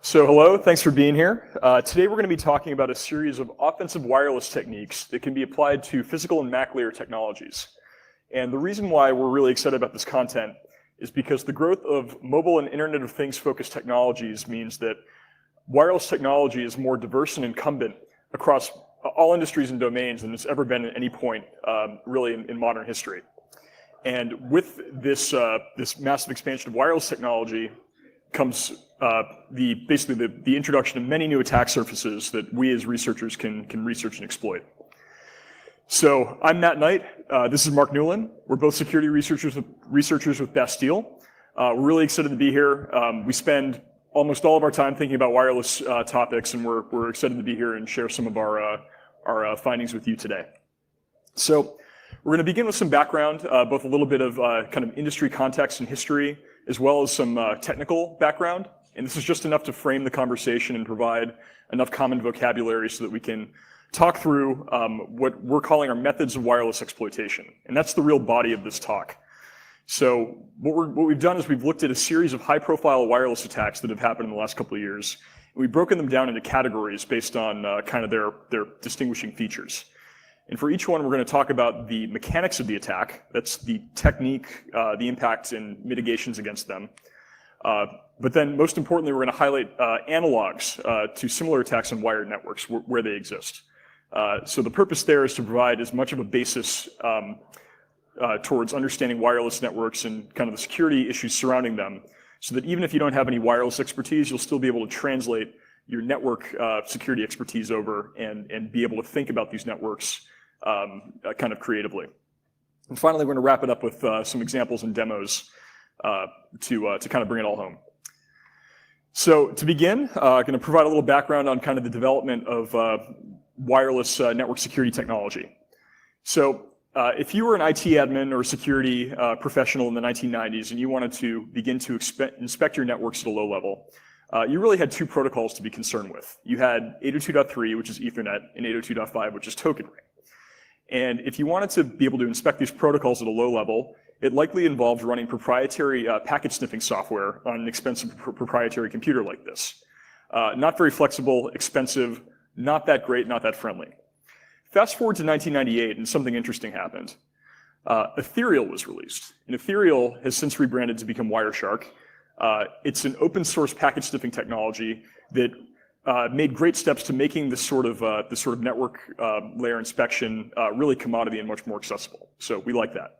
So hello, thanks for being here. Today we're going to be talking about a series of offensive wireless techniques that can be applied to physical and Mac layer technologies. And the reason why we're really excited about this content is because the growth of mobile and Internet of Things focused technologies means that wireless technology is more diverse and incumbent across all industries and domains than it's ever been at any point really in modern history. And with this, this massive expansion of wireless technology comes basically the introduction of many new attack surfaces that we as researchers can research and exploit. So I'm Matt Knight. This is Marc Newlin. We're both security researchers with Bastille. We're really excited to be here. We spend almost all of our time thinking about wireless topics, and we're excited to be here and share some of our findings with you today. So we're going to begin with some background, both a little bit of kind of industry context and history, as well as some technical background. And this is just enough to frame the conversation and provide enough common vocabulary so that we can talk through what we're calling our methods of wireless exploitation. And that's the real body of this talk. So what we've done is we've looked at a series of high-profile wireless attacks that have happened in the last couple of years. And we've broken them down into categories based on kind of their distinguishing features. And for each one, we're going to talk about the mechanics of the attack. That's the technique, the impact, and mitigations against them. But then, most importantly, we're going to highlight analogs to similar attacks on wired networks where they exist. So the purpose there is to provide as much of a basis towards understanding wireless networks and kind of the security issues surrounding them, so that even if you don't have any wireless expertise, you'll still be able to translate your network security expertise over and be able to think about these networks kind of creatively. And finally, we're going to wrap it up with some examples and demos to kind of bring it all home. So to begin, I'm going to provide a little background on kind of the development of wireless network security technology. So if you were an IT admin or a security professional in the 1990s and you wanted to begin to inspect your networks at a low level, you really had two protocols to be concerned with. You had 802.3, which is Ethernet, and 802.5, which is token ring. And if you wanted to be able to inspect these protocols at a low level, it likely involved running proprietary packet sniffing software on an expensive proprietary computer like this. Not very flexible, expensive, not that great, not that friendly. Fast forward to 1998 and something interesting happened. Ethereal was released, and Ethereal has since rebranded to become Wireshark. It's an open source packet sniffing technology that made great steps to making this sort of network layer inspection really commodity and much more accessible. So we like that.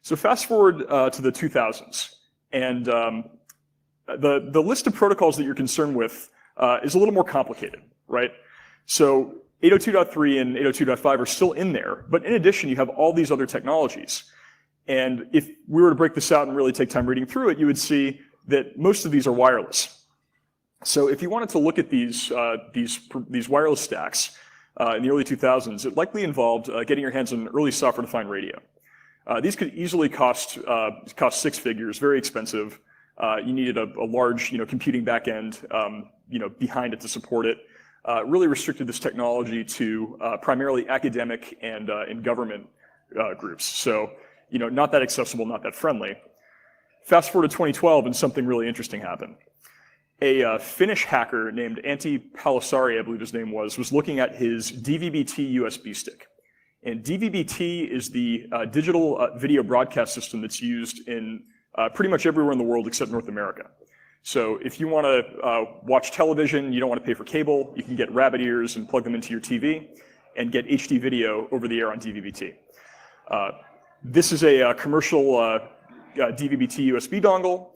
So fast forward to the 2000s, and the list of protocols that you're concerned with is a little more complicated, right? So 802.3 and 802.5 are still in there, but in addition, you have all these other technologies. And if we were to break this out and really take time reading through it, you would see that most of these are wireless. So if you wanted to look at these wireless stacks in the early 2000s, it likely involved getting your hands on an early software-defined radio. These could easily cost 6 figures, very expensive. You needed a large, computing backend, behind it to support it. Really restricted this technology to primarily academic and government groups. So, not that accessible, not that friendly. Fast forward to 2012, and something really interesting happened. A Finnish hacker named Antti Palosaari, I believe his name was looking at his DVB-T USB stick. And DVB-T is the digital video broadcast system that's used in pretty much everywhere in the world except North America. So if you want to watch television, you don't want to pay for cable, you can get rabbit ears and plug them into your TV and get HD video over the air on DVB-T. This is a commercial DVB-T USB dongle.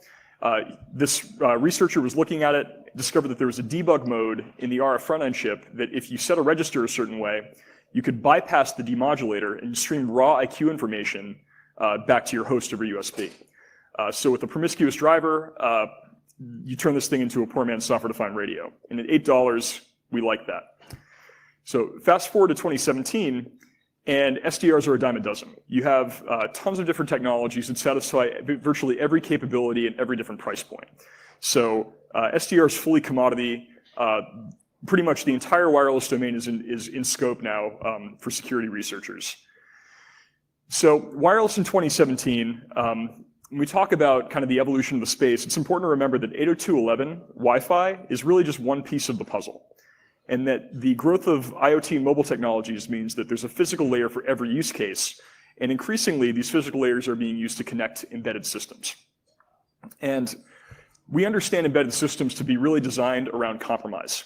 This researcher was looking at it, discovered that there was a debug mode in the RF front-end chip that if you set a register a certain way, you could bypass the demodulator and stream raw IQ information back to your host over USB. So with a promiscuous driver, you turn this thing into a poor man's software-defined radio. And at $8, we like that. So fast forward to 2017, and SDRs are a dime a dozen. You have tons of different technologies that satisfy virtually every capability at every different price point. So SDR is fully commodity. Pretty much the entire wireless domain is in scope now for security researchers. So wireless in 2017 when we talk about kind of the evolution of the space, it's important to remember that 802.11 Wi-Fi is really just one piece of the puzzle. And that the growth of IoT and mobile technologies means that there's a physical layer for every use case. And increasingly, these physical layers are being used to connect embedded systems. And we understand embedded systems to be really designed around compromise.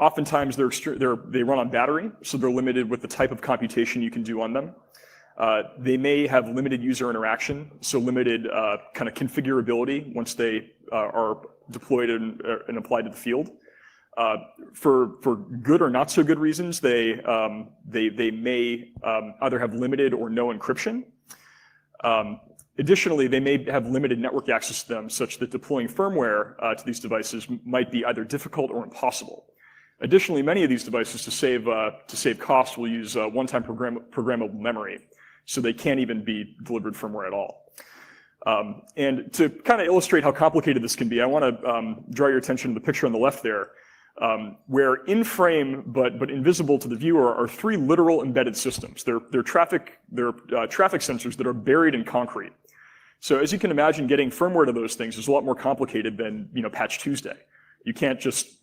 Oftentimes, they run on battery, so they're limited with the type of computation you can do on them. They may have limited user interaction, so limited kind of configurability once they are deployed and applied to the field. For good or not so good reasons, they may either have limited or no encryption. Additionally, they may have limited network access to them, such that deploying firmware to these devices might be either difficult or impossible. Additionally, many of these devices, to save costs, will use one-time programmable memory, so they can't even be delivered firmware at all. And to kind of illustrate how complicated this can be, I want to draw your attention to the picture on the left there, where in frame but invisible to the viewer are three literal embedded systems. They're traffic sensors that are buried in concrete. So as you can imagine, getting firmware to those things is a lot more complicated than Patch Tuesday. You can't just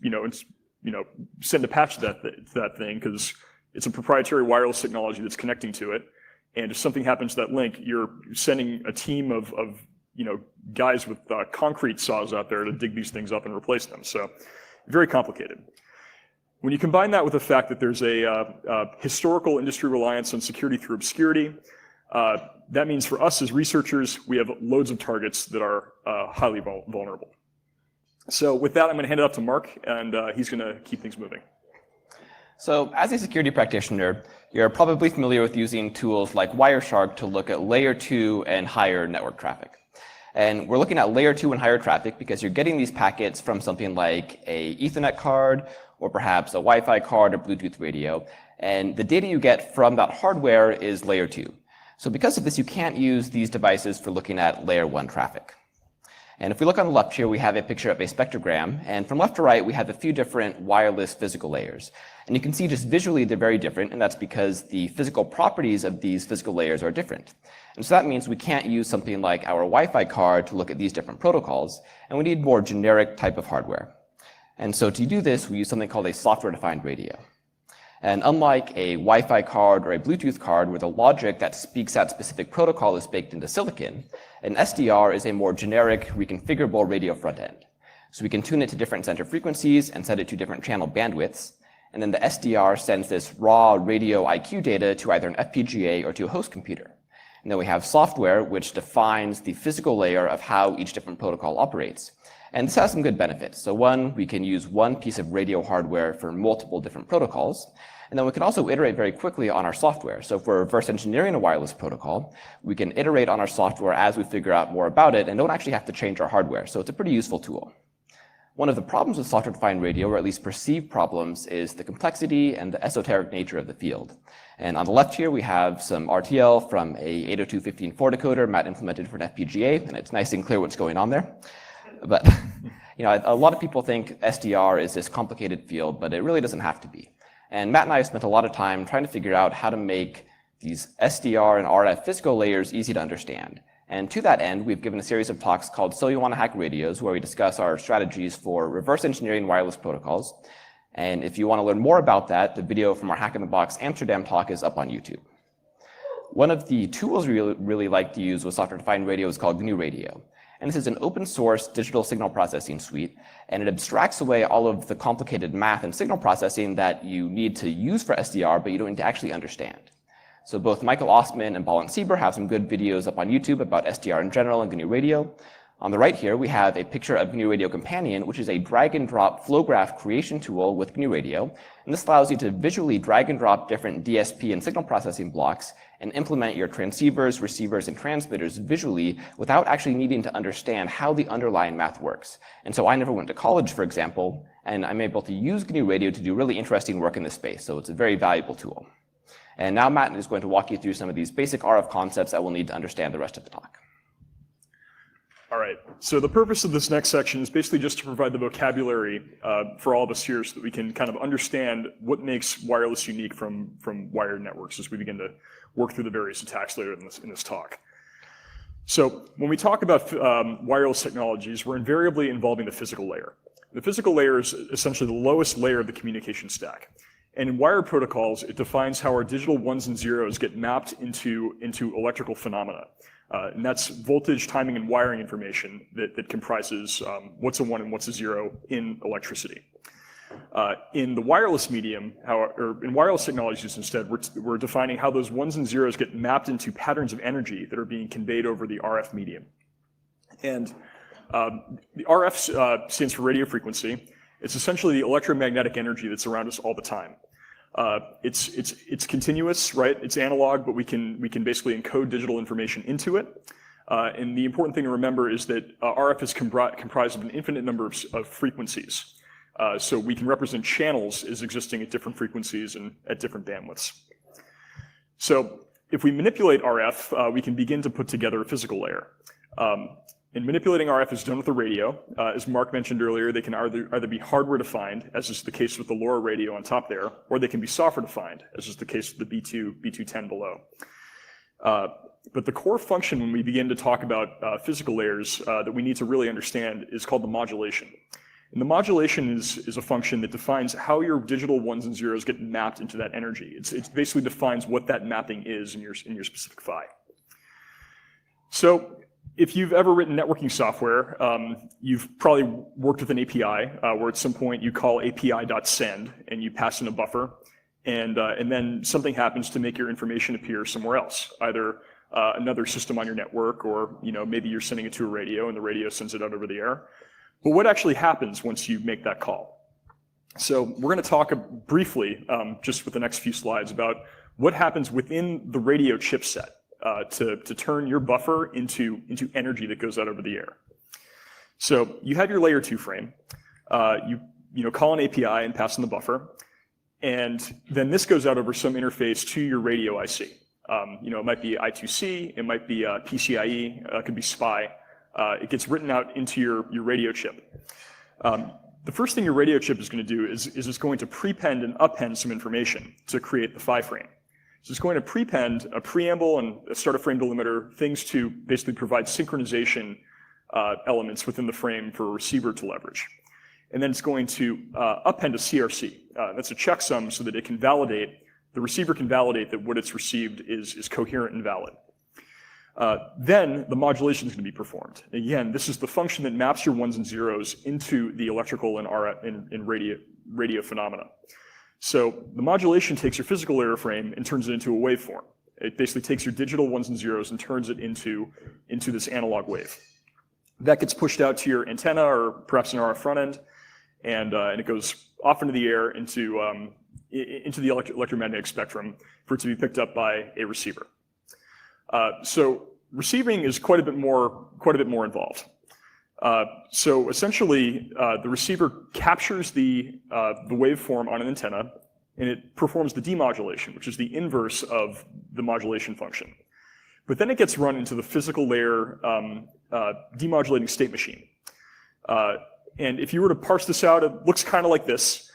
send a patch to that thing because it's a proprietary wireless technology that's connecting to it. And if something happens to that link, you're sending a team of guys with concrete saws out there to dig these things up and replace them. So very complicated. When you combine that with the fact that there's a historical industry reliance on security through obscurity, that means for us as researchers, we have loads of targets that are highly vulnerable. So with that, I'm going to hand it off to Marc, and he's going to keep things moving. So as a security practitioner, you're probably familiar with using tools like Wireshark to look at layer 2 and higher network traffic. And we're looking at layer 2 and higher traffic because you're getting these packets from something like a Ethernet card, or perhaps a Wi-Fi card or Bluetooth radio. And the data you get from that hardware is layer 2. So because of this, you can't use these devices for looking at layer 1 traffic. And if we look on the left here, we have a picture of a spectrogram. And from left to right, we have a few different wireless physical layers. And you can see just visually they're very different, and that's because the physical properties of these physical layers are different. And so that means we can't use something like our Wi-Fi card to look at these different protocols, and we need more generic type of hardware. And so to do this, we use something called a software-defined radio. And unlike a Wi-Fi card or a Bluetooth card where the logic that speaks that specific protocol is baked into silicon, an SDR is a more generic, reconfigurable radio front end. So we can tune it to different center frequencies and set it to different channel bandwidths. And then the SDR sends this raw radio IQ data to either an FPGA or to a host computer. And then we have software, which defines the physical layer of how each different protocol operates. And this has some good benefits. So one, we can use one piece of radio hardware for multiple different protocols. And then we can also iterate very quickly on our software. So if we're reverse engineering a wireless protocol, we can iterate on our software as we figure out more about it and don't actually have to change our hardware. So it's a pretty useful tool. One of the problems with software-defined radio, or at least perceived problems, is the complexity and the esoteric nature of the field. And on the left here, we have some RTL from a 802.15.4 decoder Matt implemented for an FPGA, and it's nice and clear what's going on there. But a lot of people think SDR is this complicated field, but it really doesn't have to be. And Matt and I have spent a lot of time trying to figure out how to make these SDR and RF physical layers easy to understand. And to that end, we've given a series of talks called So You Want to Hack Radios, where we discuss our strategies for reverse engineering wireless protocols. And if you want to learn more about that, the video from our Hack in the Box Amsterdam talk is up on YouTube. One of the tools we really like to use with software-defined radio is called GNU Radio. And this is an open source digital signal processing suite, and it abstracts away all of the complicated math and signal processing that you need to use for SDR, but you don't need to actually understand. So both Michael Ostman and Balint Sieber have some good videos up on YouTube about SDR in general and GNU Radio. On the right here, we have a picture of GNU Radio Companion, which is a drag and drop flow graph creation tool with GNU Radio. And this allows you to visually drag and drop different DSP and signal processing blocks and implement your transceivers, receivers, and transmitters visually without actually needing to understand how the underlying math works. And so I never went to college, for example, and I'm able to use GNU Radio to do really interesting work in this space. So it's a very valuable tool. And now Matt is going to walk you through some of these basic RF concepts that we'll need to understand the rest of the talk. All right, so the purpose of this next section is basically just to provide the vocabulary for all of us here so that we can kind of understand what makes wireless unique from wired networks as we begin to work through the various attacks later in this talk. So when we talk about wireless technologies, we're invariably involving the physical layer. The physical layer is essentially the lowest layer of the communication stack. And in wired protocols, it defines how our digital ones and zeros get mapped into electrical phenomena. And that's voltage, timing, and wiring information that comprises what's a one and what's a zero in electricity. In the wireless medium, or in wireless technologies instead, we're defining how those ones and zeros get mapped into patterns of energy that are being conveyed over the RF medium. And the RF stands for radio frequency. It's essentially the electromagnetic energy that's around us all the time. It's continuous, right? It's analog, but we can basically encode digital information into it. And the important thing to remember is that RF is comprised of an infinite number of frequencies. So we can represent channels as existing at different frequencies and at different bandwidths. So if we manipulate RF, we can begin to put together a physical layer. And manipulating RF is done with a radio. As Marc mentioned earlier, they can either be hardware defined, as is the case with the LoRa radio on top there, or they can be software defined, as is the case with the B210 below. But the core function when we begin to talk about physical layers that we need to really understand is called the modulation. And the modulation is a function that defines how your digital ones and zeros get mapped into that energy. It basically defines what that mapping is in your specific PHY. So if you've ever written networking software, you've probably worked with an API where at some point you call API.send and you pass in a buffer, and then something happens to make your information appear somewhere else, either another system on your network, or maybe you're sending it to a radio and the radio sends it out over the air. But what actually happens once you make that call? So we're going to talk briefly, just with the next few slides, about what happens within the radio chipset to turn your buffer into energy that goes out over the air. So you have your layer 2 frame. You call an API and pass in the buffer, and then this goes out over some interface to your radio IC. It might be I2C, it might be PCIe, it could be SPI. It gets written out into your radio chip. The first thing your radio chip is going to do is it's going to prepend and append some information to create the PHY frame. So it's going to prepend a preamble and a start of frame delimiter, things to basically provide synchronization elements within the frame for a receiver to leverage. And then it's going to append a CRC. That's a checksum so that the receiver can validate that what it's received is coherent and valid. Then the modulation is going to be performed. Again, this is the function that maps your ones and zeros into the electrical and RF and radio phenomena. So the modulation takes your physical layer frame and turns it into a waveform. It basically takes your digital ones and zeros and turns it into this analog wave. That gets pushed out to your antenna or perhaps an RF front end, and it goes off into the air into the electromagnetic spectrum for it to be picked up by a receiver. So receiving is quite a bit more involved. So essentially, the receiver captures the waveform on an antenna, and it performs the demodulation, which is the inverse of the modulation function. But then it gets run into the physical layer demodulating state machine. And if you were to parse this out, it looks kind of like this.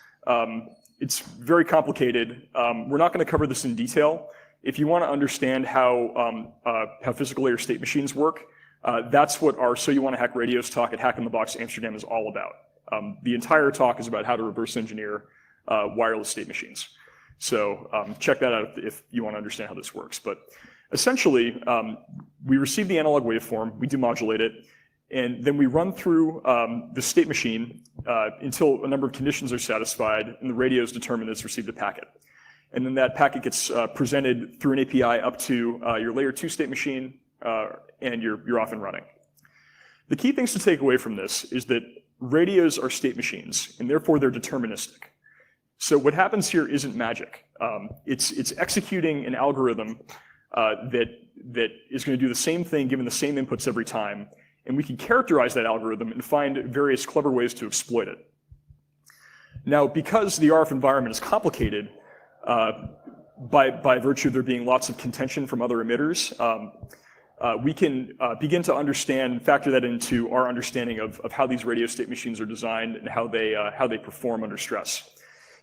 It's very complicated. We're not going to cover this in detail. If you want to understand how physical layer state machines work, that's what our So You Want to Hack Radios talk at Hack in the Box Amsterdam is all about. The entire talk is about how to reverse engineer wireless state machines. So check that out if you want to understand how this works. But essentially, we receive the analog waveform, we demodulate it, and then we run through the state machine until a number of conditions are satisfied, and the radios determine that it's received a packet. And then that packet gets presented through an API up to your layer 2 state machine, and you're off and running. The key things to take away from this is that radios are state machines, and therefore they're deterministic. So what happens here isn't magic. It's executing an algorithm that is going to do the same thing given the same inputs every time, and we can characterize that algorithm and find various clever ways to exploit it. Now, because the RF environment is complicated, by virtue of there being lots of contention from other emitters, we can begin to factor that into our understanding of how these radio state machines are designed and how they perform under stress.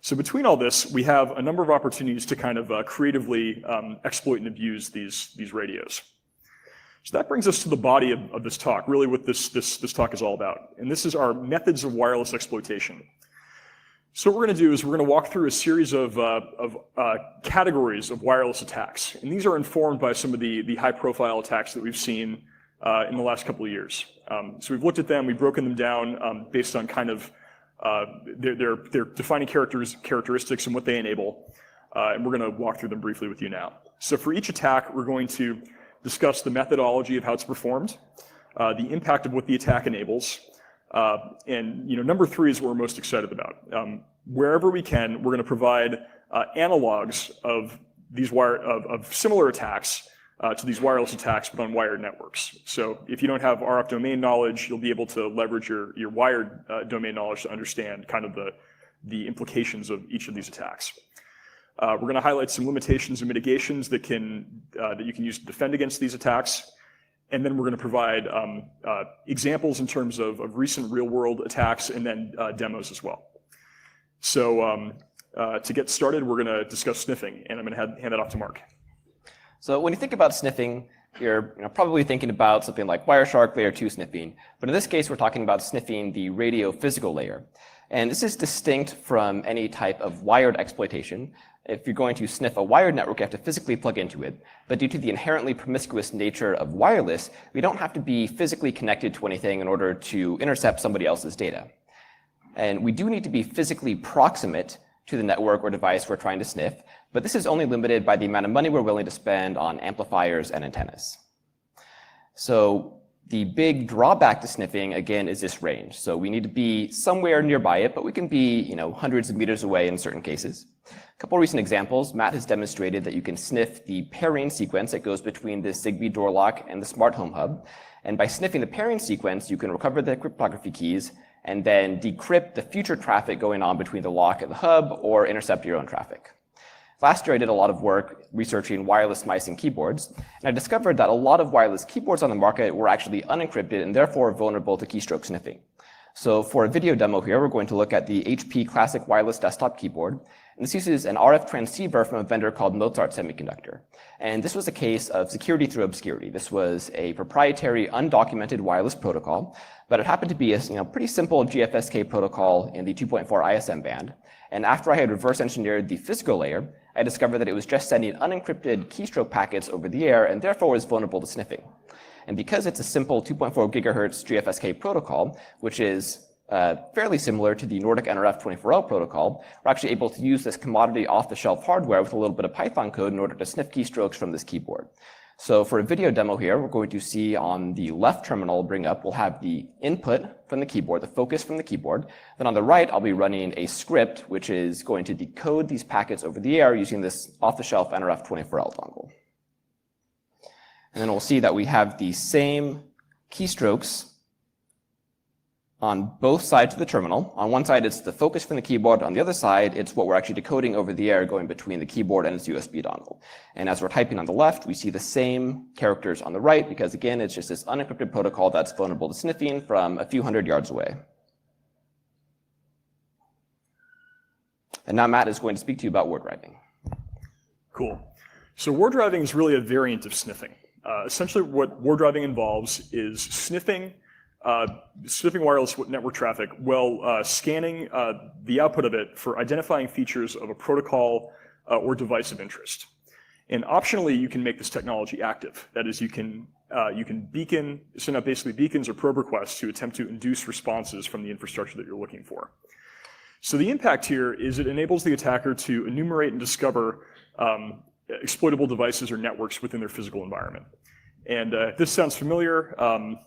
So between all this, we have a number of opportunities to kind of creatively exploit and abuse these radios. So that brings us to the body of this talk, really what this talk is all about. And this is our methods of wireless exploitation. So what we're going to do is we're going to walk through a series of categories of wireless attacks. And these are informed by some of the high-profile attacks that we've seen in the last couple of years. So we've looked at them, we've broken them down based on kind of their defining characteristics and what they enable. And we're going to walk through them briefly with you now. So for each attack, we're going to discuss the methodology of how it's performed, the impact of what the attack enables, and number 3 is what we're most excited about. Wherever we can, we're going to provide analogs of these of similar attacks to these wireless attacks, but on wired networks. So if you don't have RF domain knowledge, you'll be able to leverage your wired domain knowledge to understand kind of the implications of each of these attacks. We're going to highlight some limitations and mitigations that you can use to defend against these attacks. And then we're going to provide examples in terms of recent real-world attacks and then demos as well. So to get started, we're going to discuss sniffing, and I'm going to hand it off to Marc. So when you think about sniffing, you're probably thinking about something like Wireshark Layer 2 sniffing. But in this case, we're talking about sniffing the radio physical layer. And this is distinct from any type of wired exploitation. If you're going to sniff a wired network, you have to physically plug into it. But due to the inherently promiscuous nature of wireless, we don't have to be physically connected to anything in order to intercept somebody else's data. And we do need to be physically proximate to the network or device we're trying to sniff, but this is only limited by the amount of money we're willing to spend on amplifiers and antennas. So the big drawback to sniffing, again, is this range. So we need to be somewhere nearby it, but we can be hundreds of meters away in certain cases. A couple recent examples. Matt has demonstrated that you can sniff the pairing sequence that goes between the Zigbee door lock and the smart home hub. And by sniffing the pairing sequence, you can recover the cryptography keys and then decrypt the future traffic going on between the lock and the hub or intercept your own traffic. Last year, I did a lot of work researching wireless mice and keyboards, and I discovered that a lot of wireless keyboards on the market were actually unencrypted and therefore vulnerable to keystroke sniffing. So for a video demo here, we're going to look at the HP Classic Wireless Desktop Keyboard. And this uses an RF transceiver from a vendor called Mozart Semiconductor. And this was a case of security through obscurity. This was a proprietary undocumented wireless protocol, but it happened to be a pretty simple GFSK protocol in the 2.4 ISM band. And after I had reverse engineered the physical layer, I discovered that it was just sending unencrypted keystroke packets over the air and therefore was vulnerable to sniffing. And because it's a simple 2.4 gigahertz GFSK protocol, which is fairly similar to the Nordic NRF 24L protocol, we're actually able to use this commodity off-the-shelf hardware with a little bit of Python code in order to sniff keystrokes from this keyboard. So for a video demo here, we're going to see on the left terminal bring up, we'll have the input from the keyboard, the focus from the keyboard. Then on the right, I'll be running a script, which is going to decode these packets over the air using this off-the-shelf NRF 24L dongle. And then we'll see that we have the same keystrokes on both sides of the terminal. On one side, it's the focus from the keyboard. On the other side, it's what we're actually decoding over the air going between the keyboard and its USB dongle. And as we're typing on the left, we see the same characters on the right because, again, it's just this unencrypted protocol that's vulnerable to sniffing from a few hundred yards away. And now Matt is going to speak to you about word driving. Cool. So word driving is really a variant of sniffing. Essentially, what word driving involves is sniffing wireless network traffic while scanning the output of it for identifying features of a protocol or device of interest. And optionally, you can make this technology active. That is, you can send out basically beacons or probe requests to attempt to induce responses from the infrastructure that you're looking for. So the impact here is it enables the attacker to enumerate and discover exploitable devices or networks within their physical environment. And if this sounds familiar, an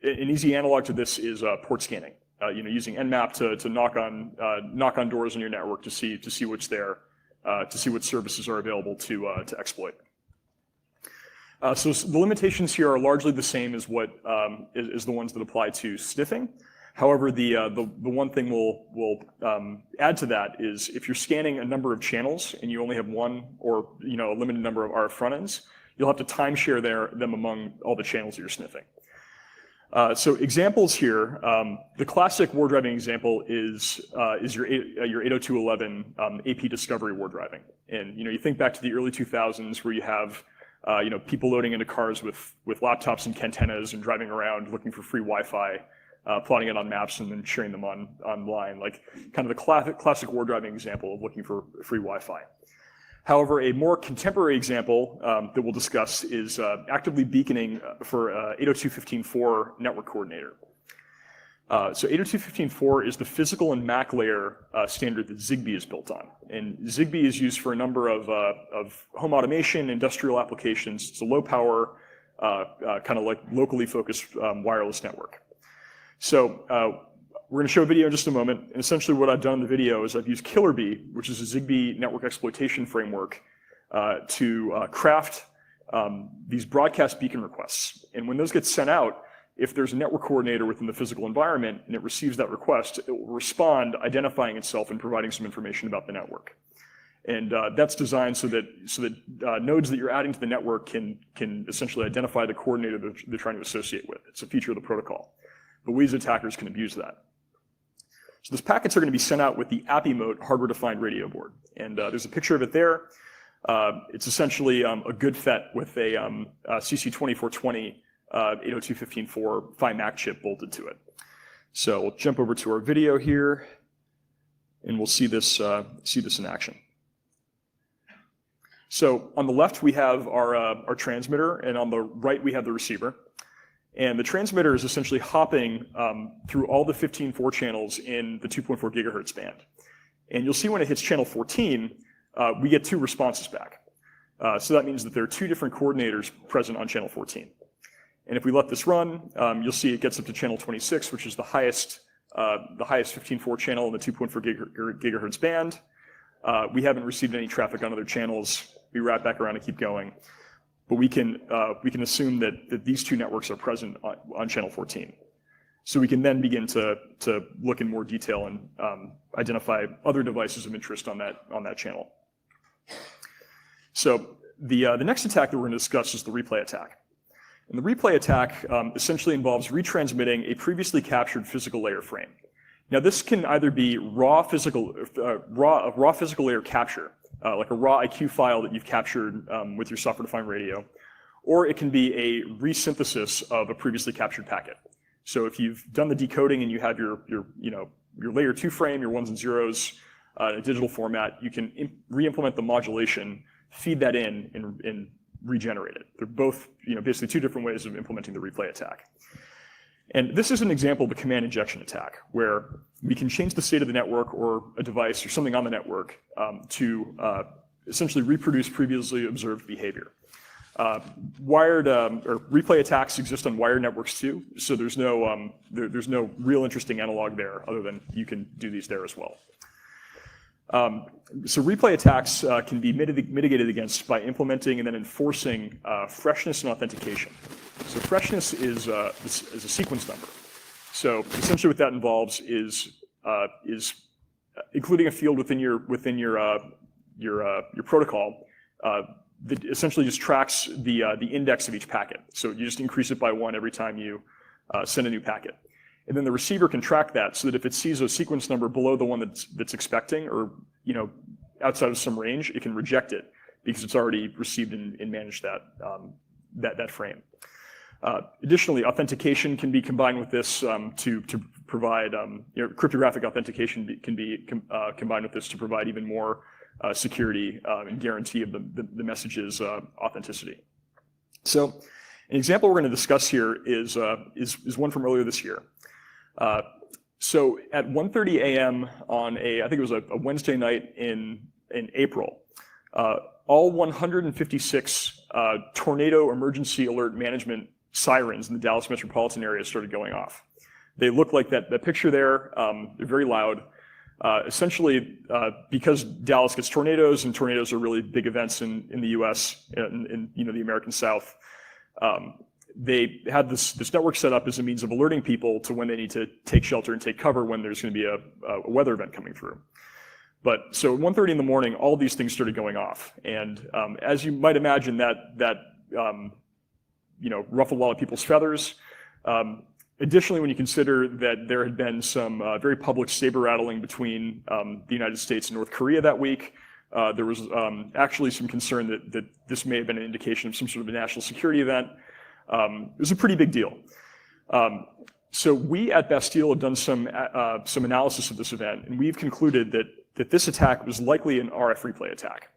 easy analog to this is port scanning. Using Nmap to knock on doors on your network to see what's there, to see what services are available to exploit. So the limitations here are largely the same as what is the ones that apply to sniffing. However, the one thing we'll add to that is if you're scanning a number of channels and you only have one or a limited number of RF front ends, you'll have to timeshare them among all the channels that you're sniffing. So examples here, the classic word driving example is your 802.11 AP discovery word driving. And you think back to the early 2000s where you have People loading into cars with laptops and antennas and driving around looking for free Wi-Fi, plotting it on maps and then sharing them online, like kind of the classic war driving example of looking for free Wi-Fi. However, a more contemporary example that we'll discuss is actively beaconing for 802.15.4 network coordinator. So 802.15.4 is the physical and MAC layer standard that Zigbee is built on. And Zigbee is used for a number of home automation, industrial applications. It's a low power, kind of like locally focused wireless network. So we're going to show a video in just a moment. And essentially what I've done in the video is I've used KillerBee, which is a Zigbee network exploitation framework, to craft these broadcast beacon requests. And when those get sent out, if there's a network coordinator within the physical environment and it receives that request, it will respond identifying itself and providing some information about the network. And that's designed so that nodes that you're adding to the network can essentially identify the coordinator that they're trying to associate with. It's a feature of the protocol. But we as attackers can abuse that. So those packets are going to be sent out with the AppEmote hardware-defined radio board. And there's a picture of it there. It's essentially a good FET with a CC2420 802.15.4 PHY MAC chip bolted to it. So we'll jump over to our video here, and we'll see this in action. So on the left we have our transmitter, and on the right we have the receiver. And the transmitter is essentially hopping through all the 15.4 channels in the 2.4 gigahertz band. And you'll see when it hits channel 14, we get 2 responses back. So that means that there are 2 different coordinators present on channel 14. And if we let this run, you'll see it gets up to channel 26, which is the highest 15.4 channel in the 2.4 gigahertz band. We haven't received any traffic on other channels. We wrap back around and keep going. But we can assume that these 2 networks are present on channel 14. So we can then begin to look in more detail and identify other devices of interest on that channel. So the next attack that we're going to discuss is the replay attack. And the replay attack essentially involves retransmitting a previously captured physical layer frame. Now this can either be raw physical layer capture, like a raw IQ file that you've captured with your software-defined radio, or it can be a resynthesis of a previously captured packet. So if you've done the decoding and you have your layer 2 frame, your ones and zeros in a digital format, you can re-implement the modulation, feed that in, and regenerate it. They're both basically 2 different ways of implementing the replay attack. And this is an example of a command injection attack, where we can change the state of the network or a device or something on the network to essentially reproduce previously observed behavior. Wired or replay attacks exist on wired networks too, so there's no real interesting analog there other than you can do these there as well. So replay attacks can be mitigated against by implementing and then enforcing freshness and authentication. So freshness is a sequence number. So essentially what that involves is including a field within your protocol that essentially just tracks the index of each packet. So you just increase it by 1 every time you send a new packet. And then the receiver can track that so that if it sees a sequence number below the one that's expecting, or outside of some range, it can reject it because it's already received and managed that frame. Additionally, authentication can be combined with this to provide cryptographic authentication can be combined with this to provide even more security and guarantee of the message's authenticity. So an example we're going to discuss here is one from earlier this year. So at 1:30 a.m. on I think it was a Wednesday night in April, all 156 tornado emergency alert management sirens in the Dallas metropolitan area started going off. They look like that picture there. They're very loud. Essentially, because Dallas gets tornadoes, and tornadoes are really big events in the U.S. and the American South. They had this network set up as a means of alerting people to when they need to take shelter and take cover when there's going to be a weather event coming through. But so at 1:30 in the morning, all these things started going off, and as you might imagine, that ruffled a lot of people's feathers. Additionally, when you consider that there had been some very public saber rattling between the United States and North Korea that week, There was actually some concern that this may have been an indication of some sort of a national security event. It was a pretty big deal. So we at Bastille have done some analysis of this event, and we've concluded that this attack was likely an RF replay attack.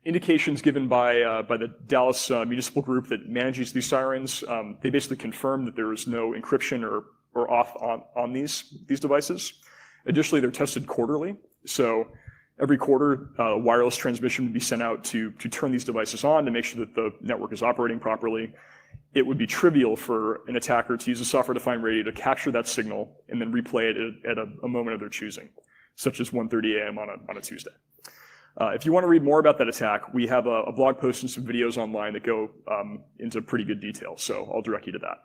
Indications given by the Dallas municipal group that manages these sirens, they basically confirmed that there is no encryption or off on these devices. Additionally, they're tested quarterly, so every quarter, wireless transmission would be sent out to turn these devices on to make sure that the network is operating properly. It would be trivial for an attacker to use a software-defined radio to capture that signal and then replay it at a moment of their choosing, such as 1:30 a.m. on a Tuesday. If you want to read more about that attack, we have a blog post and some videos online that go into pretty good detail, so I'll direct you to that.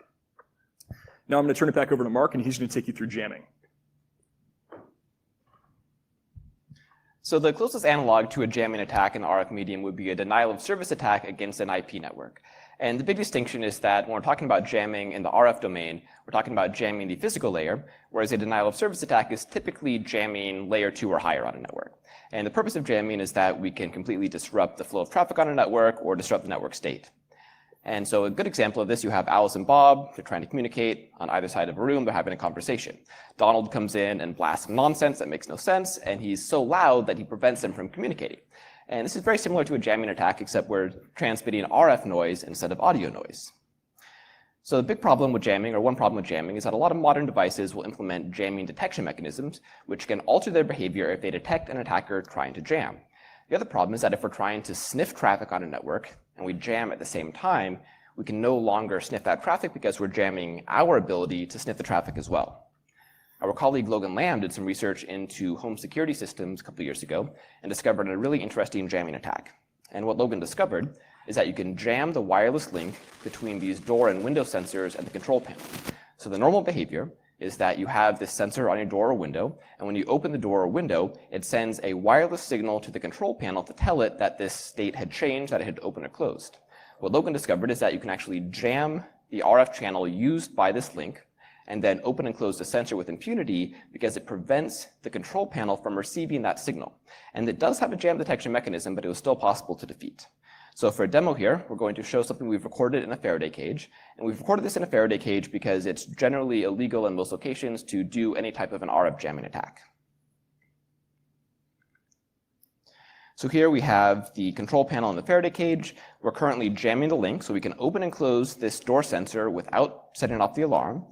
Now I'm going to turn it back over to Marc, and he's going to take you through jamming. So the closest analog to a jamming attack in the RF medium would be a denial of service attack against an IP network. And the big distinction is that when we're talking about jamming in the RF domain, we're talking about jamming the physical layer, whereas a denial of service attack is typically jamming layer 2 or higher on a network. And the purpose of jamming is that we can completely disrupt the flow of traffic on a network or disrupt the network state. And so a good example of this, you have Alice and Bob. They're trying to communicate on either side of a room. They're having a conversation. Donald comes in and blasts some nonsense that makes no sense, and he's so loud that he prevents them from communicating. And this is very similar to a jamming attack, except we're transmitting RF noise instead of audio noise. So the big problem with jamming, or one problem with jamming, is that a lot of modern devices will implement jamming detection mechanisms, which can alter their behavior if they detect an attacker trying to jam. The other problem is that if we're trying to sniff traffic on a network, and we jam at the same time, we can no longer sniff that traffic because we're jamming our ability to sniff the traffic as well. Our colleague Logan Lamb did some research into home security systems a couple of years ago and discovered a really interesting jamming attack. And what Logan discovered is that you can jam the wireless link between these door and window sensors and the control panel. So the normal behavior is that you have this sensor on your door or window, and when you open the door or window, it sends a wireless signal to the control panel to tell it that this state had changed, that it had opened or closed. What Logan discovered is that you can actually jam the RF channel used by this link and then open and close the sensor with impunity because it prevents the control panel from receiving that signal. And it does have a jam detection mechanism, but it was still possible to defeat. So for a demo here, we're going to show something we've recorded in a Faraday cage. And we've recorded this in a Faraday cage because it's generally illegal in most locations to do any type of an RF jamming attack. So here we have the control panel in the Faraday cage. We're currently jamming the link so we can open and close this door sensor without setting off the alarm.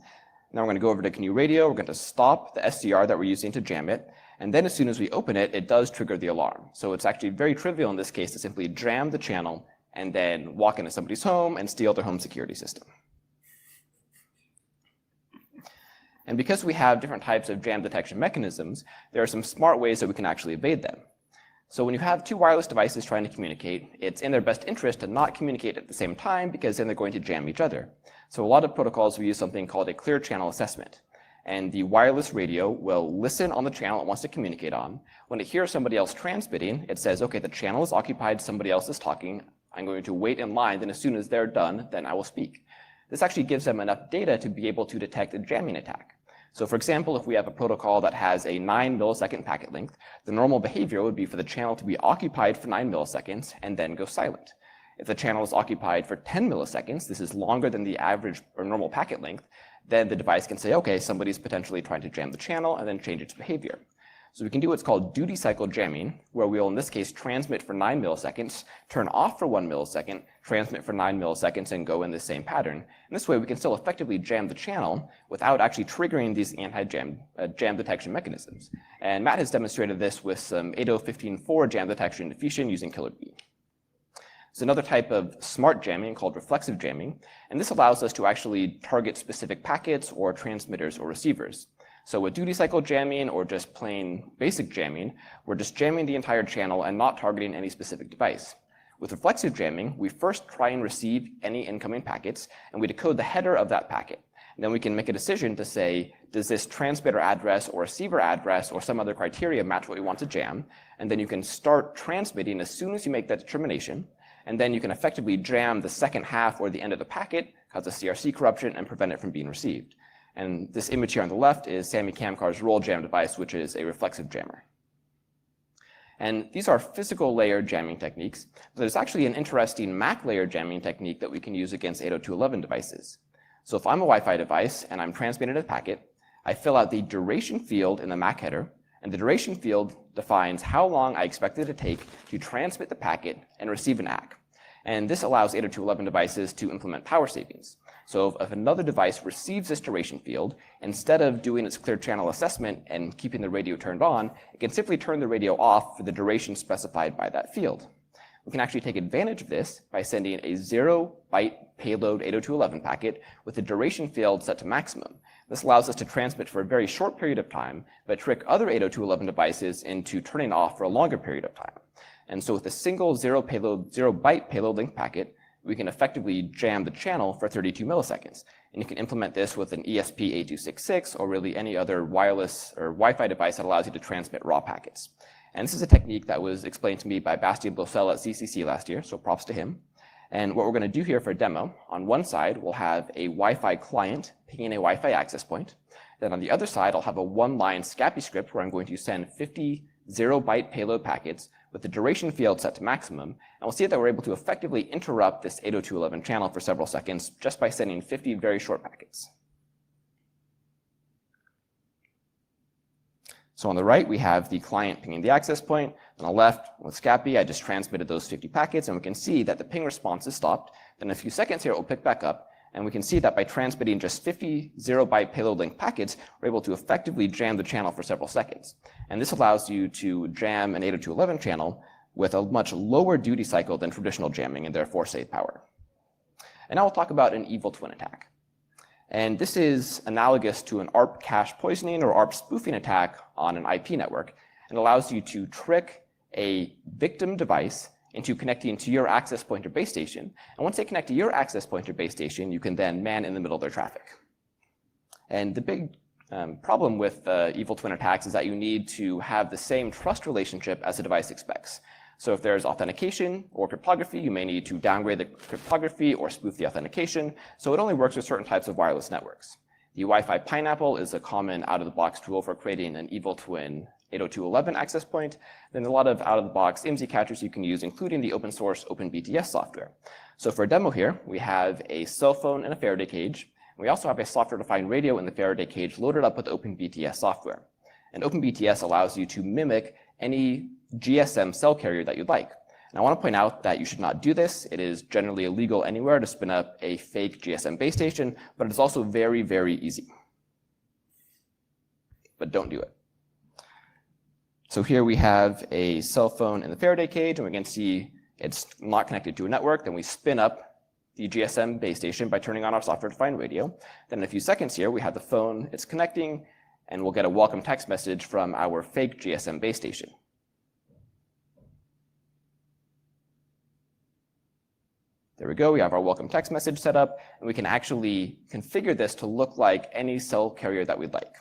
Now we're going to go over to GNU Radio. We're going to stop the SDR that we're using to jam it. And then as soon as we open it, it does trigger the alarm. So it's actually very trivial in this case to simply jam the channel and then walk into somebody's home and steal their home security system. And because we have different types of jam detection mechanisms, there are some smart ways that we can actually evade them. So when you have two wireless devices trying to communicate, it's in their best interest to not communicate at the same time because then they're going to jam each other. So a lot of protocols will use something called a clear channel assessment. And the wireless radio will listen on the channel it wants to communicate on. When it hears somebody else transmitting, it says, okay, the channel is occupied, somebody else is talking. I'm going to wait in line, then as soon as they're done, then I will speak. This actually gives them enough data to be able to detect a jamming attack. So for example, if we have a protocol that has a 9 millisecond packet length, the normal behavior would be for the channel to be occupied for 9 milliseconds and then go silent. If the channel is occupied for 10 milliseconds, this is longer than the average or normal packet length, then the device can say, okay, somebody's potentially trying to jam the channel and then change its behavior. So we can do what's called duty cycle jamming, where we'll, in this case, transmit for 9 milliseconds, turn off for 1 millisecond, transmit for 9 milliseconds, and go in the same pattern. And this way, we can still effectively jam the channel without actually triggering these anti-jam jam detection mechanisms. And Matt has demonstrated this with some 801.15.4 jam detection and defeation using Killer B. There's another type of smart jamming called reflexive jamming, and this allows us to actually target specific packets or transmitters or receivers. So with duty cycle jamming or just plain basic jamming, we're just jamming the entire channel and not targeting any specific device. With reflexive jamming, we first try and receive any incoming packets, and we decode the header of that packet. And then we can make a decision to say, does this transmitter address or receiver address or some other criteria match what we want to jam? And then you can start transmitting as soon as you make that determination. And then you can effectively jam the second half or the end of the packet, cause a CRC corruption, and prevent it from being received. And this image here on the left is Sammy Kamkar's roll jam device, which is a reflexive jammer. And these are physical layer jamming techniques. There's actually an interesting MAC layer jamming technique that we can use against 802.11 devices. So if I'm a Wi-Fi device and I'm transmitting a packet, I fill out the duration field in the MAC header, and the duration field defines how long I expect it to take to transmit the packet and receive an ACK. And this allows 802.11 devices to implement power savings. So if another device receives this duration field, instead of doing its clear channel assessment and keeping the radio turned on, it can simply turn the radio off for the duration specified by that field. We can actually take advantage of this by sending a 0-byte payload 802.11 packet with the duration field set to maximum. This allows us to transmit for a very short period of time, but trick other 802.11 devices into turning off for a longer period of time. And so with a single 0-byte payload link packet, we can effectively jam the channel for 32 milliseconds. And you can implement this with an ESP8266 or really any other wireless or Wi-Fi device that allows you to transmit raw packets. And this is a technique that was explained to me by Bastien Blocel at CCC last year, so props to him. And what we're going to do here for a demo, on one side, we'll have a Wi-Fi client pinging a Wi-Fi access point. Then on the other side, I'll have a one-line SCAPI script where I'm going to send 50 0-byte payload packets with the duration field set to maximum. And we'll see that we're able to effectively interrupt this 802.11 channel for several seconds just by sending 50 very short packets. So on the right, we have the client pinging the access point. On the left, with SCAPI, I just transmitted those 50 packets, and we can see that the ping response is stopped. Then in a few seconds here, it will pick back up. And we can see that by transmitting just 50 0-byte payload link packets, we're able to effectively jam the channel for several seconds. And this allows you to jam an 802.11 channel with a much lower duty cycle than traditional jamming and therefore save power. And now we'll talk about an evil twin attack. And this is analogous to an ARP cache poisoning or ARP spoofing attack on an IP network. It allows you to trick a victim device into connecting to your access point or base station. And once they connect to your access point or base station, you can then man in the middle of their traffic. And the big problem with evil twin attacks is that you need to have the same trust relationship as the device expects. So if there's authentication or cryptography, you may need to downgrade the cryptography or spoof the authentication. So it only works with certain types of wireless networks. The Wi-Fi Pineapple is a common out-of-the-box tool for creating an evil twin 802.11 access point. Then a lot of out-of-the-box IMSI catchers you can use, including the open source OpenBTS software. So for a demo here, we have a cell phone and a Faraday cage. We also have a software-defined radio in the Faraday cage loaded up with OpenBTS software. And OpenBTS allows you to mimic any GSM cell carrier that you'd like. And I want to point out that you should not do this. It is generally illegal anywhere to spin up a fake GSM base station, but it's also very, very easy. But don't do it. So here we have a cell phone in the Faraday cage, and we can see it's not connected to a network. Then we spin up the GSM base station by turning on our software-defined radio. Then in a few seconds here, we have the phone, it's connecting, and we'll get a welcome text message from our fake GSM base station. There we go, we have our welcome text message set up, and we can actually configure this to look like any cell carrier that we'd like.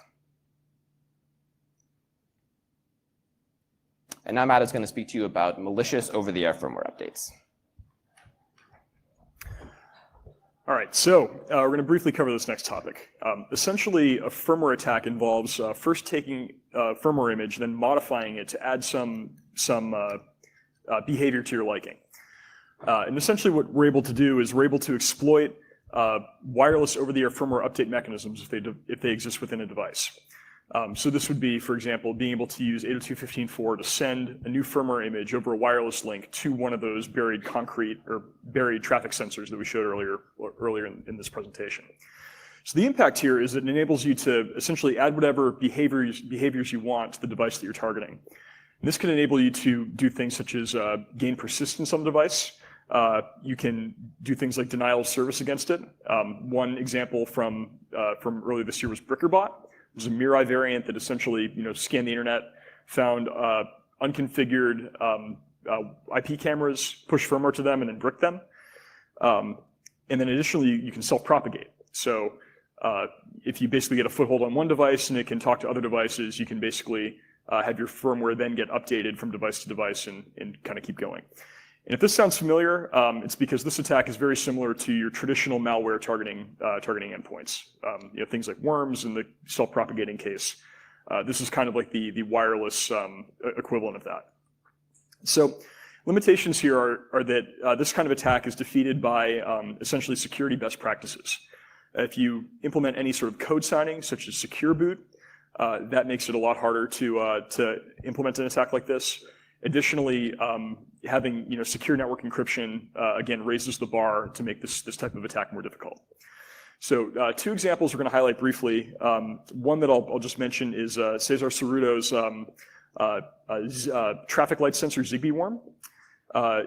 And now Matt is going to speak to you about malicious over-the-air firmware updates. All right, so we're going to briefly cover this next topic. Essentially, a firmware attack involves first taking a firmware image, then modifying it to add some behavior to your liking. And essentially what we're able to do is we're able to exploit wireless over-the-air firmware update mechanisms if they exist within a device. So this would be, for example, being able to use 802.15.4 to send a new firmware image over a wireless link to one of those buried concrete or buried traffic sensors that we showed earlier in this presentation. So the impact here is it enables you to essentially add whatever behaviors you want to the device that you're targeting. And this can enable you to do things such as gain persistence on the device. You can do things like denial of service against it. One example from earlier this year was BrickerBot. It was a Mirai variant that essentially scanned the internet, found unconfigured IP cameras, pushed firmware to them, and then bricked them. And then additionally, you can self-propagate. So if you basically get a foothold on one device and it can talk to other devices, you can basically have your firmware then get updated from device to device and kind of keep going. And if this sounds familiar, it's because this attack is very similar to your traditional malware targeting endpoints. Things like worms in the self-propagating case. This is kind of like the wireless equivalent of that. So limitations here are that this kind of attack is defeated by essentially security best practices. If you implement any sort of code signing, such as secure boot, that makes it a lot harder to implement an attack like this. Additionally, having secure network encryption again raises the bar to make this type of attack more difficult. So two examples we're going to highlight briefly. One that I'll just mention is Cesar Cerruto's traffic light sensor Zigbee worm.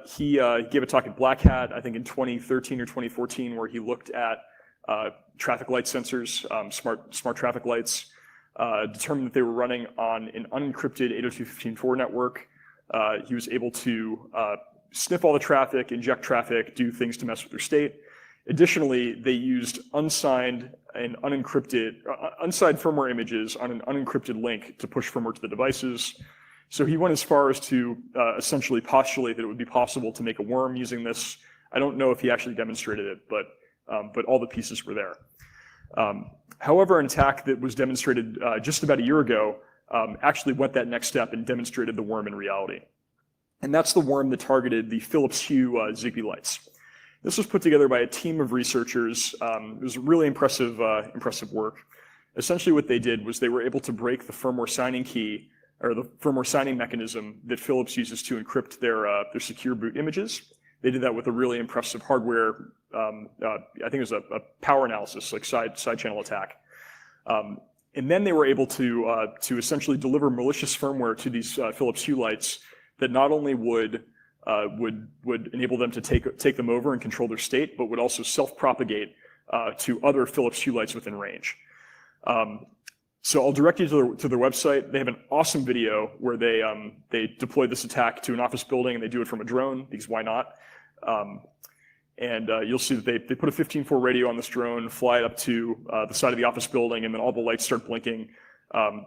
He gave a talk at Black Hat, I think in 2013 or 2014, where he looked at traffic light sensors, smart traffic lights, determined that they were running on an unencrypted 802.15.4 network. He was able to sniff all the traffic, inject traffic, do things to mess with their state. Additionally, they used unsigned and unsigned firmware images on an unencrypted link to push firmware to the devices. So he went as far as to essentially postulate that it would be possible to make a worm using this. I don't know if he actually demonstrated it, but all the pieces were there. However, an attack that was demonstrated just about a year ago actually went that next step and demonstrated the worm in reality. And that's the worm that targeted the Philips Hue Zigbee lights. This was put together by a team of researchers. It was really impressive work. Essentially what they did was they were able to break the firmware signing key, or the firmware signing mechanism that Philips uses to encrypt their secure boot images. They did that with a really impressive hardware, I think it was a power analysis, like side channel attack. And then they were able to essentially deliver malicious firmware to these Philips Hue lights that not only would enable them to take them over and control their state, but would also self-propagate to other Philips Hue lights within range. So I'll direct you to their website. They have an awesome video where they deploy this attack to an office building, and they do it from a drone, because why not? And you'll see that they put a 15.4 radio on this drone, fly it up to the side of the office building, and then all the lights start blinking.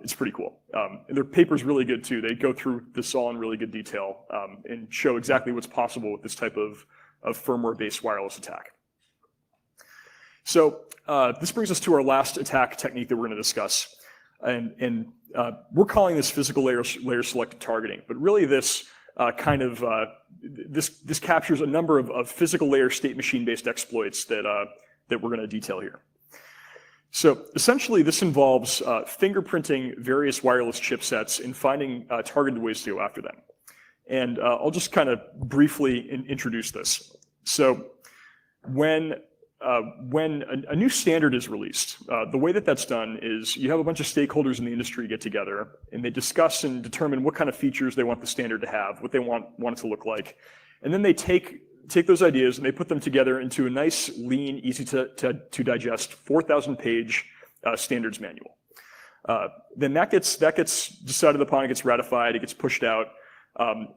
It's pretty cool. And their paper's really good too. They go through this all in really good detail and show exactly what's possible with this type of firmware-based wireless attack. So this brings us to our last attack technique that we're going to discuss. And we're calling this physical layer selected targeting, but really this this captures a number of physical layer state machine-based exploits that we're going to detail here. So essentially, this involves fingerprinting various wireless chipsets and finding targeted ways to go after them. And I'll just kind of briefly introduce this. So when a new standard is released, the way that that's done is you have a bunch of stakeholders in the industry get together, and they discuss and determine what kind of features they want the standard to have, what they want it to look like. And then they take those ideas and they put them together into a nice, lean, easy to digest 4,000-page standards manual. Then that gets decided upon, it gets ratified, it gets pushed out.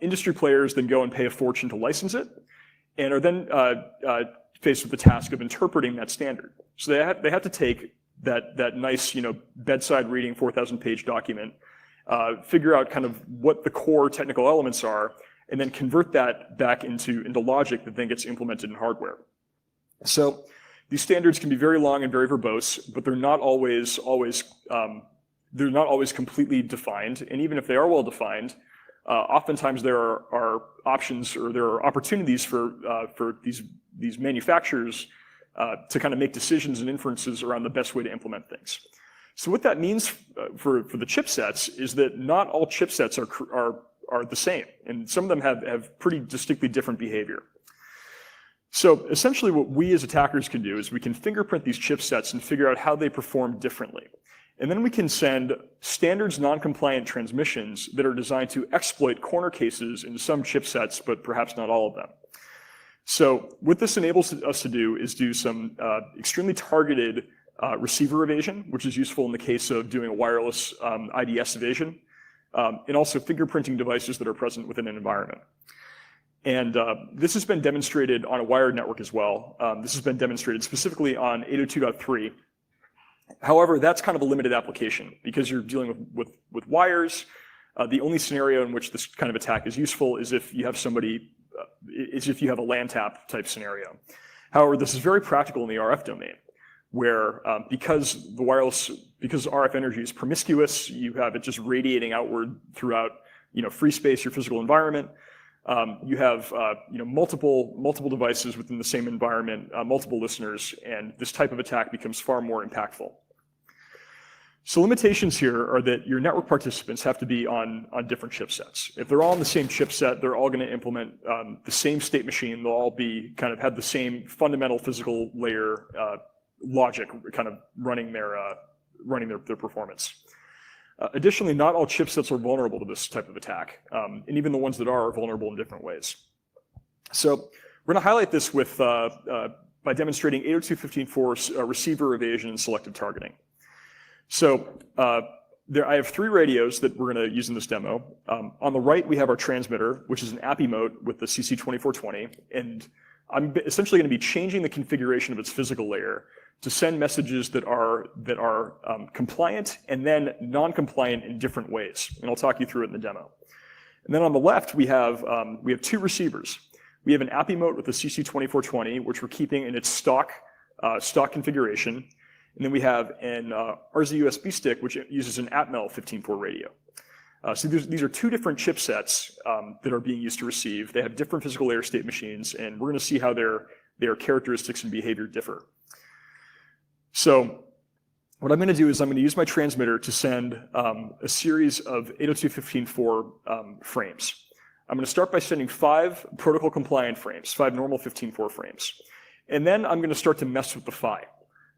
Industry players then go and pay a fortune to license it, and are then faced with the task of interpreting that standard. So they have to take that nice, bedside reading 4,000-page document, figure out kind of what the core technical elements are, and then convert that back into logic that then gets implemented in hardware. So these standards can be very long and very verbose, but they're not always completely defined. And even if they are well defined, oftentimes there are options, or there are opportunities for these manufacturers to kind of make decisions and inferences around the best way to implement things. So what that means for the chipsets is that not all chipsets are the same, and some of them have pretty distinctly different behavior. So essentially what we as attackers can do is we can fingerprint these chipsets and figure out how they perform differently. And then we can send standards non-compliant transmissions that are designed to exploit corner cases in some chipsets, but perhaps not all of them. So what this enables us to do is do some extremely targeted receiver evasion, which is useful in the case of doing a wireless IDS evasion, and also fingerprinting devices that are present within an environment. And this has been demonstrated on a wired network as well. This has been demonstrated specifically on 802.3. However, that's kind of a limited application because you're dealing with wires. The only scenario in which this kind of attack is useful is if you have a LAN tap type scenario. However, this is very practical in the RF domain, where because RF energy is promiscuous, you have it just radiating outward throughout free space, your physical environment. you have multiple devices within the same environment, multiple listeners, and this type of attack becomes far more impactful. So limitations here are that your network participants have to be on different chipsets. If they're all on the same chipset, they're all going to implement the same state machine. They'll all be have the same fundamental physical layer logic kind of running their performance. Additionally, not all chipsets are vulnerable to this type of attack, and even the ones that are vulnerable in different ways. So we're going to highlight this with by demonstrating 802.15.4 receiver evasion and selective targeting. So I have 3 radios that we're going to use in this demo. On the right, we have our transmitter, which is an app emote with the CC2420, and I'm essentially going to be changing the configuration of its physical layer to send messages that are compliant and then non-compliant in different ways, and I'll talk you through it in the demo. And then on the left, we have 2 receivers. We have an app emote with the CC2420, which we're keeping in its stock configuration, and then we have an RZ USB stick, which uses an Atmel 15.4 radio. So these are 2 different chipsets that are being used to receive. They have different physical layer state machines, and we're going to see how their characteristics and behavior differ. So what I'm going to do is I'm going to use my transmitter to send a series of 802.15.4 frames. I'm going to start by sending 5 protocol compliant frames, 5 normal 15.4 frames. And then I'm going to start to mess with the PHY.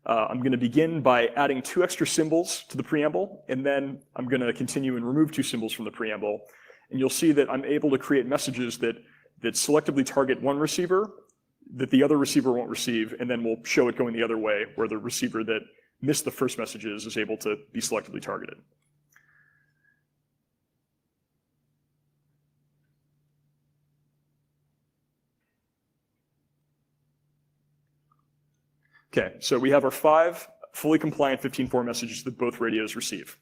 I'm going to begin by adding 2 extra symbols to the preamble, and then I'm going to continue and remove 2 symbols from the preamble. And you'll see that I'm able to create messages that selectively target one receiver that the other receiver won't receive, and then we'll show it going the other way, where the receiver that missed the first messages is able to be selectively targeted. Okay, so we have our 5 fully compliant 15.4 messages that both radios receive.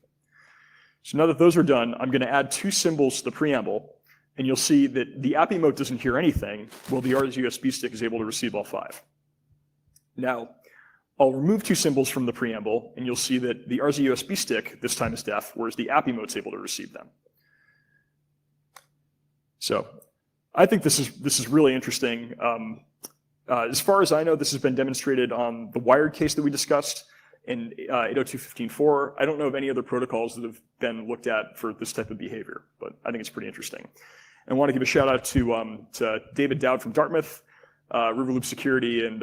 So now that those are done, I'm going to add 2 symbols to the preamble, and you'll see that the app emote doesn't hear anything, while the RZ USB stick is able to receive all 5. Now, I'll remove 2 symbols from the preamble, and you'll see that the RZ USB stick this time is deaf, whereas the app emote's able to receive them. So I think this is really interesting. As far as I know, this has been demonstrated on the wired case that we discussed in 802.15.4. I don't know of any other protocols that have been looked at for this type of behavior, but I think it's pretty interesting. And I want to give a shout out to David Dowd from Dartmouth, Riverloop Security, and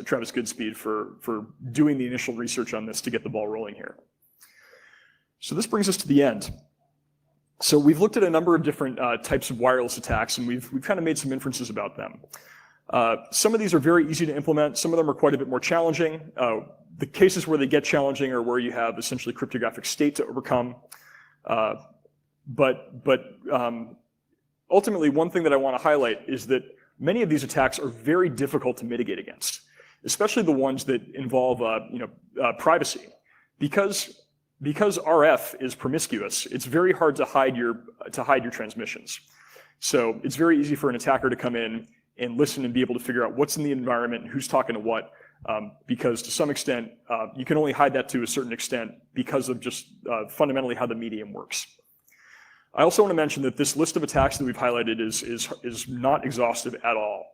Travis Goodspeed for doing the initial research on this to get the ball rolling here. So this brings us to the end. So we've looked at a number of different types of wireless attacks, and we've kind of made some inferences about them. Some of these are very easy to implement. Some of them are quite a bit more challenging. The cases where they get challenging are where you have essentially cryptographic state to overcome. But ultimately, one thing that I want to highlight is that many of these attacks are very difficult to mitigate against, especially the ones that involve privacy. Because RF is promiscuous, it's very hard to hide your transmissions. So it's very easy for an attacker to come in and listen and be able to figure out what's in the environment and who's talking to what, because to some extent, you can only hide that to a certain extent because of just fundamentally how the medium works. I also want to mention that this list of attacks that we've highlighted is not exhaustive at all.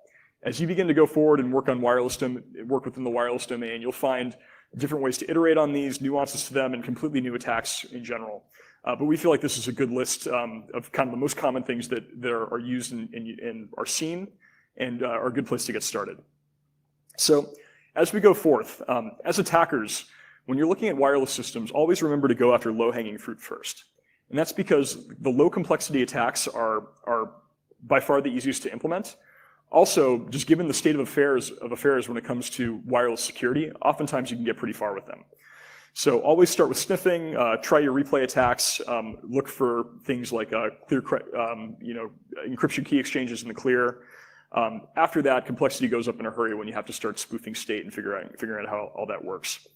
As you begin to go forward and work within the wireless domain, you'll find different ways to iterate on these, nuances to them, and completely new attacks in general. But we feel like this is a good list of kind of the most common things that are used and are seen, and are a good place to get started. So as we go forth, as attackers, when you're looking at wireless systems, always remember to go after low-hanging fruit first. And that's because the low complexity attacks are by far the easiest to implement. Also, just given the state of affairs when it comes to wireless security, oftentimes you can get pretty far with them. So always start with sniffing, try your replay attacks, look for things like encryption key exchanges in the clear. After that, complexity goes up in a hurry when you have to start spoofing state and figuring out how all that works.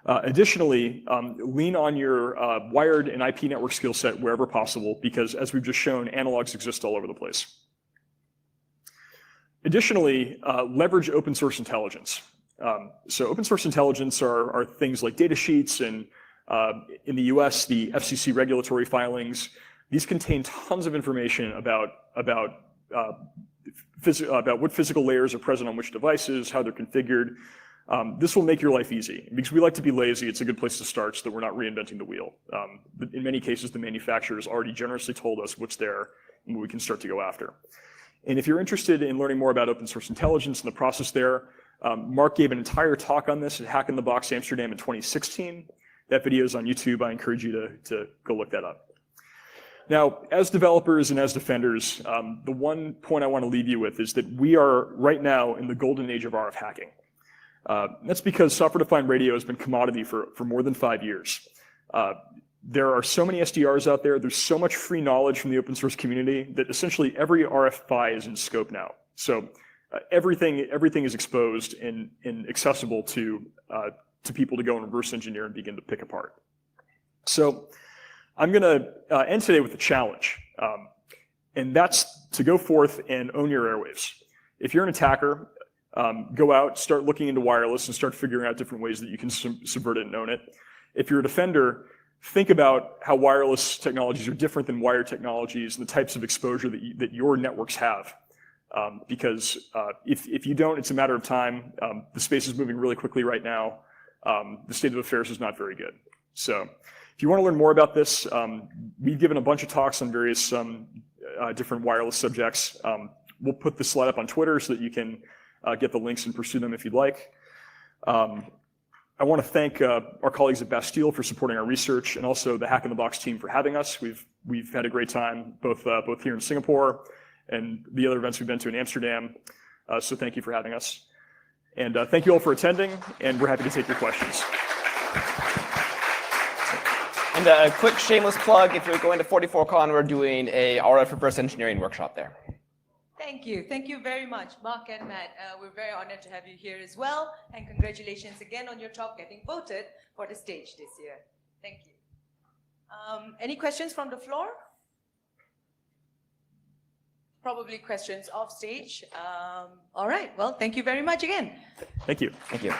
Additionally, lean on your wired and IP network skill set wherever possible, because as we've just shown, analogs exist all over the place. Additionally, leverage open source intelligence. So open source intelligence are things like data sheets, and in the US, the FCC regulatory filings. These contain tons of information about about what physical layers are present on which devices, how they're configured. This will make your life easy. Because we like to be lazy, it's a good place to start so that we're not reinventing the wheel. In many cases, the manufacturers already generously told us what's there and what we can start to go after. And if you're interested in learning more about open source intelligence and the process there, Marc gave an entire talk on this at Hack in the Box Amsterdam in 2016. That video is on YouTube. I encourage you to go look that up. Now, as developers and as defenders, the one point I want to leave you with is that we are right now in the golden age of RF hacking. That's because software-defined radio has been commodity for more than 5 years. There are so many SDRs out there, there's so much free knowledge from the open source community that essentially every RF PHY is in scope now. So everything is exposed and accessible to people to go and reverse engineer and begin to pick apart. So I'm going to end today with a challenge, and that's to go forth and own your airwaves. If you're an attacker, go out, start looking into wireless, and start figuring out different ways that you can subvert it and own it. If you're a defender, think about how wireless technologies are different than wired technologies and the types of exposure that your networks have. Because if you don't, it's a matter of time. The space is moving really quickly right now. The state of affairs is not very good. So if you want to learn more about this, we've given a bunch of talks on various different wireless subjects. We'll put the slide up on Twitter so that you can get the links and pursue them if you'd like. I want to thank our colleagues at Bastille for supporting our research, and also the Hack in the Box team for having us. We've had a great time, both here in Singapore and the other events we've been to in Amsterdam. So thank you for having us. And thank you all for attending, and we're happy to take your questions. And a quick shameless plug, if you're going to 44Con, we're doing a RF reverse engineering workshop there. Thank you. Thank you very much, Marc and Matt. We're very honored to have you here as well. And congratulations again on your talk getting voted for the stage this year. Thank you. Any questions from the floor? Probably questions off stage. All right. Well, thank you very much again. Thank you. Thank you.